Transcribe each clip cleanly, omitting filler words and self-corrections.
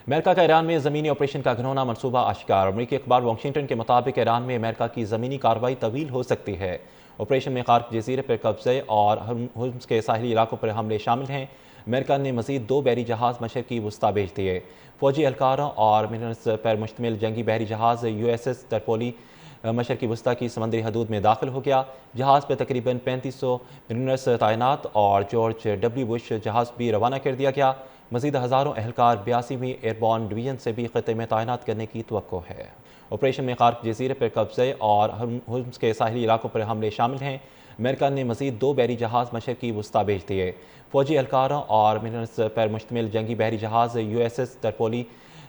امریکہ کا ایران میں زمینی آپریشن کا گھناؤنا منصوبہ اشکار۔ امریکی اخبار واشنگٹن کے مطابق ایران میں امریکہ کی زمینی کارروائی طویل ہو سکتی ہے۔ آپریشن میں قارق جزیرے پر قبضے اور ہرمز کے ساحلی علاقوں پر حملے شامل ہیں۔ امریکہ نے مزید 2 بحری جہاز مشرقی وسطی بھیج دیے۔ فوجی اہلکاروں اور مینٹیننس پر مشتمل جنگی بحری جہاز USS ترپولی مشرقی وسطی کی سمندری حدود میں داخل ہو گیا۔ جہاز پر تقریباً 3500 مینٹیننس تعینات اور جارج ڈبلیو بش جہاز بھی روانہ کر دیا گیا۔ مزید ہزاروں اہلکار 82ویں ایئربورن ڈویژن سے بھی خطے میں تعینات کرنے کی توقع ہے۔ آپریشن میں قارق جزیرے پر قبضے اور ہرمز کے ساحلی علاقوں پر حملے شامل ہیں۔ امریکہ نے مزید 2 بحری جہاز مشرقی وسطی بھیج دیے۔ فوجی اہلکاروں اور مینٹیننس پر مشتمل جنگی بحری جہاز USS ترپولی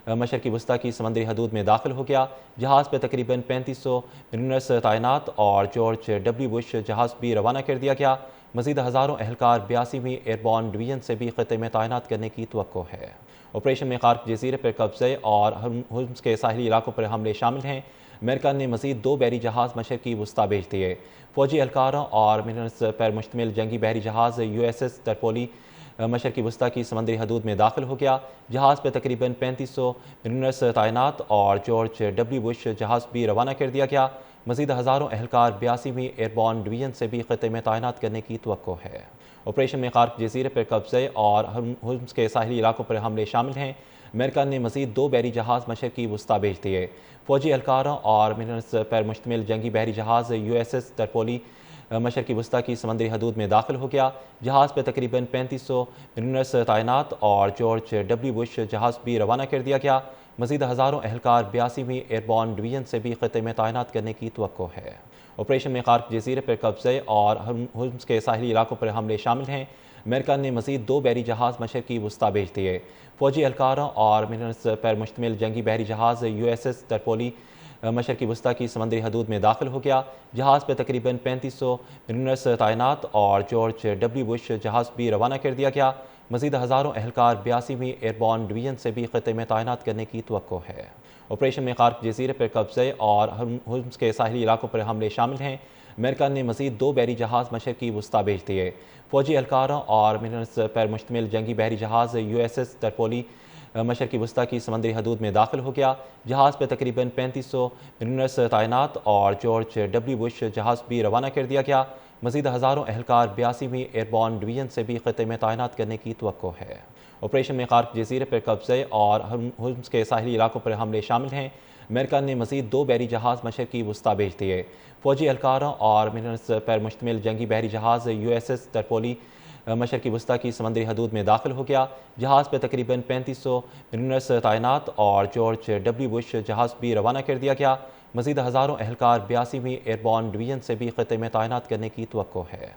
مشرقی وسطی کی سمندری حدود میں داخل ہو گیا۔ جہاز پر تقریباً 3500 مینٹیننس تعینات اور جارج ڈبلیو بش جہاز بھی روانہ کر دیا گیا۔ مزید ہزاروں اہلکار 82ویں ایئربورن ڈویژن سے بھی خطے میں تعینات کرنے کی توقع ہے۔ آپریشن میں قارق جزیرے پر قبضے اور ہرمز کے ساحلی علاقوں پر حملے شامل ہیں۔ امریکہ نے مزید 2 بحری جہاز مشرقی وسطی بھیج دیے۔ فوجی اہلکاروں اور مینٹیننس پر مشتمل جنگی بحری جہاز USS ترپولی مشرقی وسطی کی سمندری حدود میں داخل ہو گیا۔ جہاز پر تقریباً 3500 مینٹیننس تعینات اور جارج ڈبلیو بش جہاز بھی روانہ کر دیا گیا۔ مزید ہزاروں اہلکار 82ویں ایئربورن ڈویژن سے بھی خطے میں تعینات کرنے کی توقع ہے۔ آپریشن میں قارق جزیرے پر قبضے اور ہرمز کے ساحلی علاقوں پر حملے شامل ہیں۔ امریکہ نے مزید 2 بحری جہاز مشرقی وسطی بھیج دیے۔ فوجی اہلکاروں اور مینٹیننس پر مشتمل جنگی بحری جہاز USS ترپولی مشرقی وسطی کی سمندری حدود میں داخل ہو گیا۔ جہاز پر تقریباً 3500 مینٹیننس تعینات اور جارج ڈبلیو بش جہاز بھی روانہ کر دیا گیا۔ مزید ہزاروں اہلکار 82ویں ایئربورن ڈویژن سے بھی خطے میں تعینات کرنے کی توقع ہے۔ آپریشن میں قارق جزیرے پر قبضے اور ہرمز کے ساحلی علاقوں پر حملے شامل ہیں۔ امریکہ نے مزید 2 بحری جہاز مشرقی وسطی بھیج دیے۔ فوجی اہلکاروں اور مینٹیننس پر مشتمل جنگی بحری جہاز USS ترپولی مشرقی وسطی کی سمندری حدود میں داخل ہو گیا۔ جہاز پر تقریباً 3500 مینٹیننس تعینات اور جارج ڈبلیو بش جہاز بھی روانہ کر دیا گیا۔ مزید ہزاروں اہلکار 82ویں ایئربورن ڈویژن سے بھی خطے میں تعینات کرنے کی توقع ہے۔ آپریشن میں قارق جزیرے پر قبضے اور ہرمز کے ساحلی علاقوں پر حملے شامل ہیں۔ امریکہ نے مزید 2 بحری جہاز مشرقی وسطی بھیج دیے۔ فوجی اہلکاروں اور مینٹیننس پر مشتمل جنگی بحری جہاز USS ترپولی مشرقی وسطی کی سمندری حدود میں داخل ہو گیا۔ جہاز پر تقریباً 3500 مینٹیننس تعینات اور جارج ڈبلیو بش جہاز بھی روانہ کر دیا گیا۔ مزید ہزاروں اہلکار 82ویں ایئربورن ڈویژن سے بھی خطے میں تعینات کرنے کی توقع ہے۔ آپریشن میں قارق جزیرے پر قبضے اور ہرمز کے ساحلی علاقوں پر حملے شامل ہیں۔ امریکہ نے مزید 2 بحری جہاز مشرقی وسطی بھیج دیے۔ فوجی اہلکاروں اور مینٹیننس پر مشتمل جنگی بحری جہاز USS ترپولی مشرقی وسطی کی سمندری حدود میں داخل ہو گیا۔ جہاز پر تقریباً 3500 مینٹیننس تعینات اور جارج ڈبلیو بش جہاز بھی روانہ کر دیا گیا۔ مزید ہزاروں اہلکار 82ویں ایئربورن ڈویژن سے بھی خطے میں تعینات کرنے کی توقع ہے۔